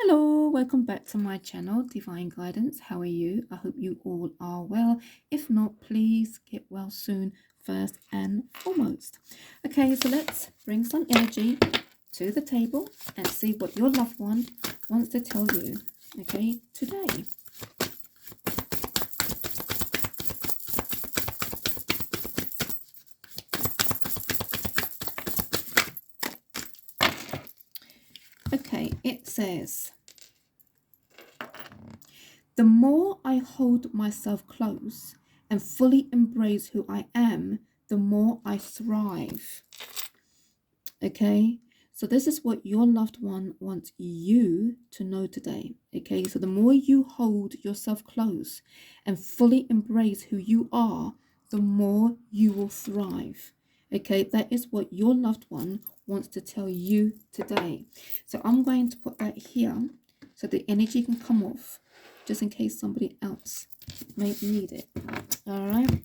Hello, welcome back to my channel, Divine Guidance. How are you? I hope you all are well. If not, please get well soon, first and foremost. Okay, so let's bring some energy to the table and see what your loved one wants to tell you, okay, today. Okay, it says, the more I hold myself close and fully embrace who I am, the more I thrive. Okay, so this is what your loved one wants you to know today. Okay, so the more you hold yourself close and fully embrace who you are, the more you will thrive. Okay, that is what your loved one wants to tell you today. So I'm going to put that here so the energy can come off just in case somebody else may need it. All right.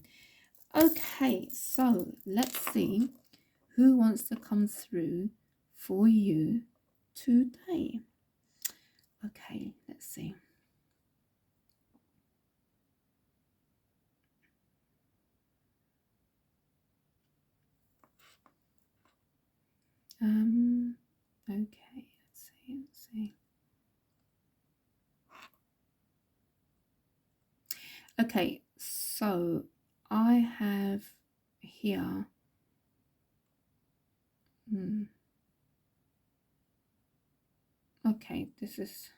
Okay, so let's see who wants to come through for you today. Okay, let's see. Okay, let's see. Okay, so I have here okay, this is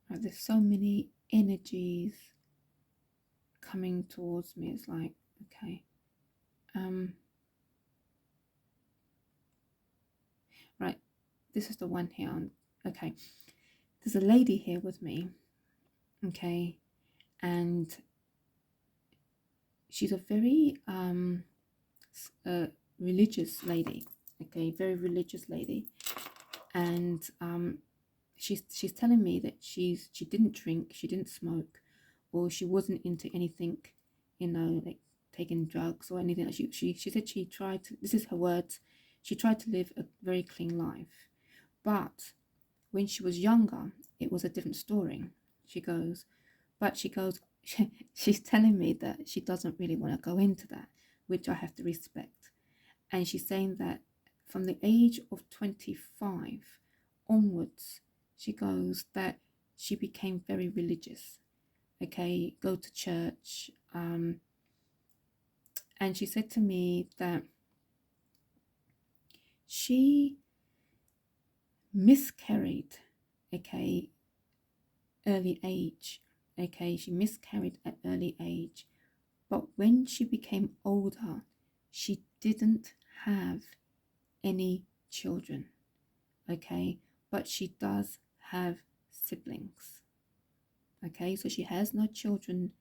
there's so many energies coming towards me. It's like, okay, right, this is the one here. Okay, there's a lady here with me, okay, and she's a very religious lady, okay, very religious lady, and she's telling me that she didn't drink, she didn't smoke, or she wasn't into anything, like taking drugs or anything. She said she tried to, this is her words, she tried to live a very clean life, but when she was younger it was a different story. She goes, but she goes, she's telling me that she doesn't really want to go into that, which I have to respect. And she's saying that from the age of 25 onwards, she goes that she became very religious, okay, go to church. And she said to me that she miscarried, okay, early age. Okay, she miscarried at early age. But when she became older, she didn't have any children. Okay, but she does have siblings. Okay, so she has no children,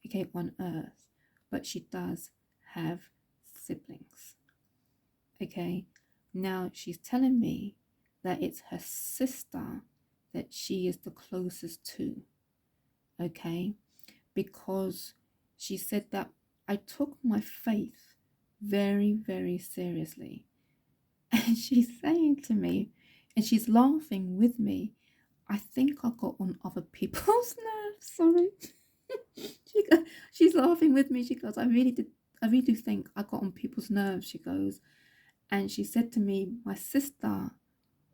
okay, on earth, but she does have siblings. Okay, now she's telling me that it's her sister that she is the closest to. Okay, because she said that I took my faith very, very seriously. And she's saying to me, and she's laughing with me, I think I got on other people's nerves. Sorry. She's laughing with me. She goes, I really do think I got on people's nerves. She goes, and she said to me, my sister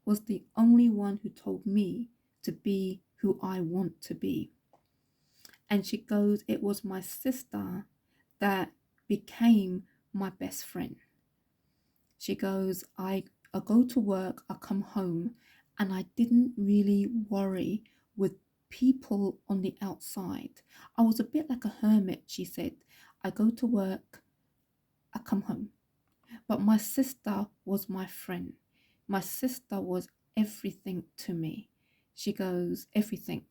was the only one who told me to be who I want to be. And she goes, it was my sister that became my best friend. She goes, I go to work, I come home, and I didn't really worry with people on the outside. I was a bit like a hermit, she said. I go to work, I come home. But my sister was my friend. My sister was everything to me. She goes, everything.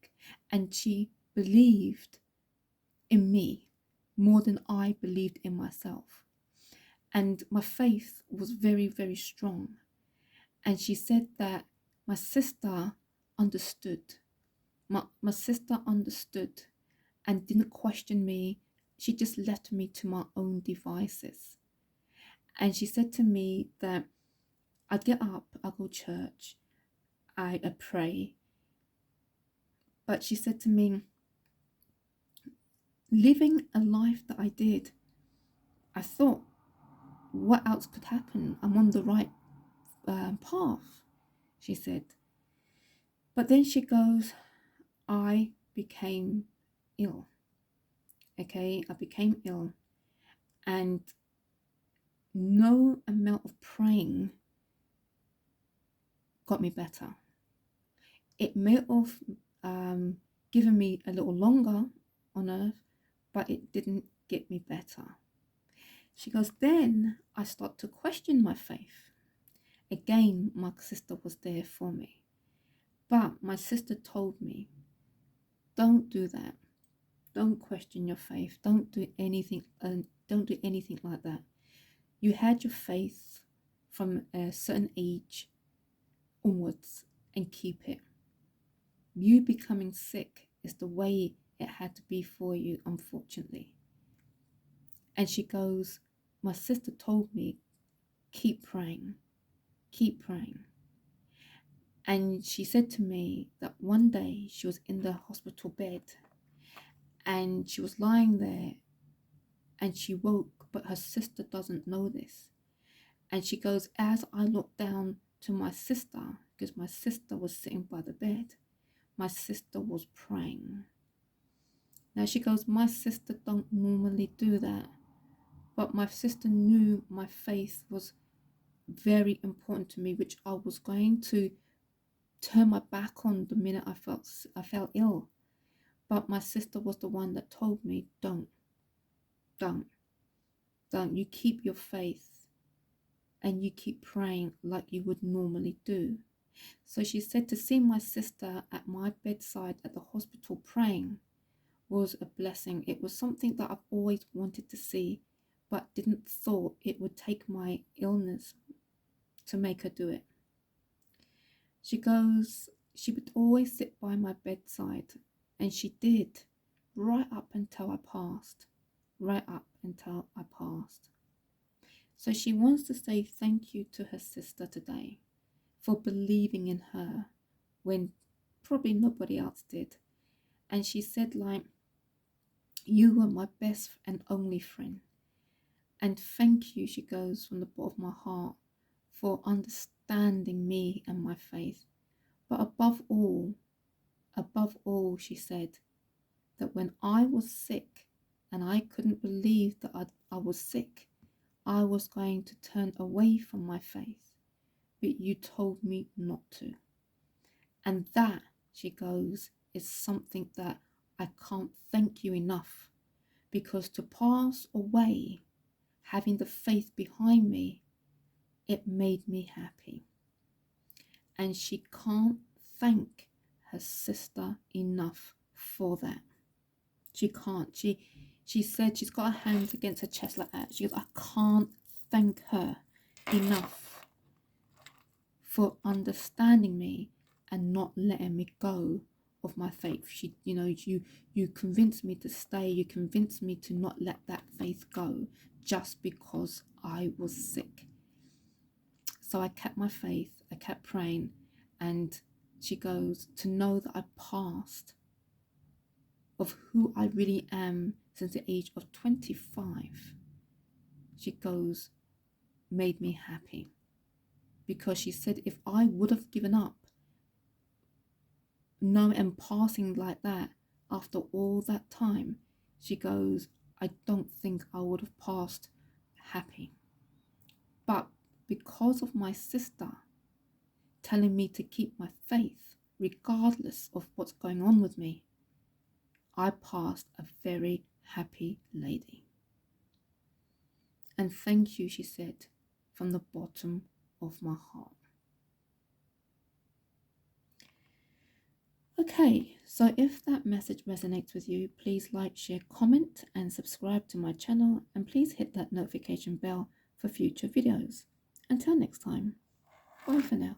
And she believed in me more than I believed in myself. And my faith was very, very strong. And she said that my sister understood. My sister understood and didn't question me. she just left me to my own devices. And she said to me that I get up, I go to church, I pray. But she said to me, living a life that I did, I thought, what else could happen? I'm on the right path, she said. But then she goes, I became ill. Okay, I became ill, and no amount of praying got me better. It may have given me a little longer on earth, but it didn't get me better. She goes, then I start to question my faith. Again, my sister was there for me. But my sister told me, don't do that. Don't question your faith. Don't do anything like that. You had your faith from a certain age onwards and keep it. You becoming sick is the way it had to be for you, unfortunately. And she goes, my sister told me, keep praying, keep praying. And she said to me that one day she was in the hospital bed and she was lying there and she woke, but her sister doesn't know this. And she goes, as I looked down to my sister, because my sister was sitting by the bed, my sister was praying. Now she goes, my sister don't normally do that, but my sister knew my faith was very important to me, which I was going to turn my back on the minute I felt ill. But my sister was the one that told me, don't. You keep your faith and you keep praying like you would normally do. So she said to see my sister at my bedside at the hospital praying was a blessing. It was something that I've always wanted to see, but didn't thought it would take my illness to make her do it. She goes, she would always sit by my bedside, and she did right up until I passed. So she wants to say thank you to her sister today for believing in her when probably nobody else did. And she said, like, you were my best and only friend. And thank you, she goes, from the bottom of my heart, for understanding me and my faith. But above all, she said that when I was sick and I couldn't believe that I was sick, I was going to turn away from my faith, but you told me not to. And that, she goes, is something that I can't thank you enough, because to pass away having the faith behind me, it made me happy. And she can't thank her sister enough for that. She can't. She said she's got her hands against her chest like that. She goes, I can't thank her enough for understanding me and not letting me go of my faith. She, you convinced me to stay. You convinced me to not let that faith go just because I was sick. So I kept my faith. I kept praying. And she goes, to know that I passed of who I really am since the age of 25, she goes, made me happy. Because she said if I would have given up, and passing like that after all that time, she goes, I don't think I would have passed happy. But because of my sister telling me to keep my faith, regardless of what's going on with me, I passed a very happy lady. And thank you, she said, from the bottom of my heart. Okay, so if that message resonates with you, please like, share, comment, and subscribe to my channel, and please hit that notification bell for future videos. Until next time, bye for now.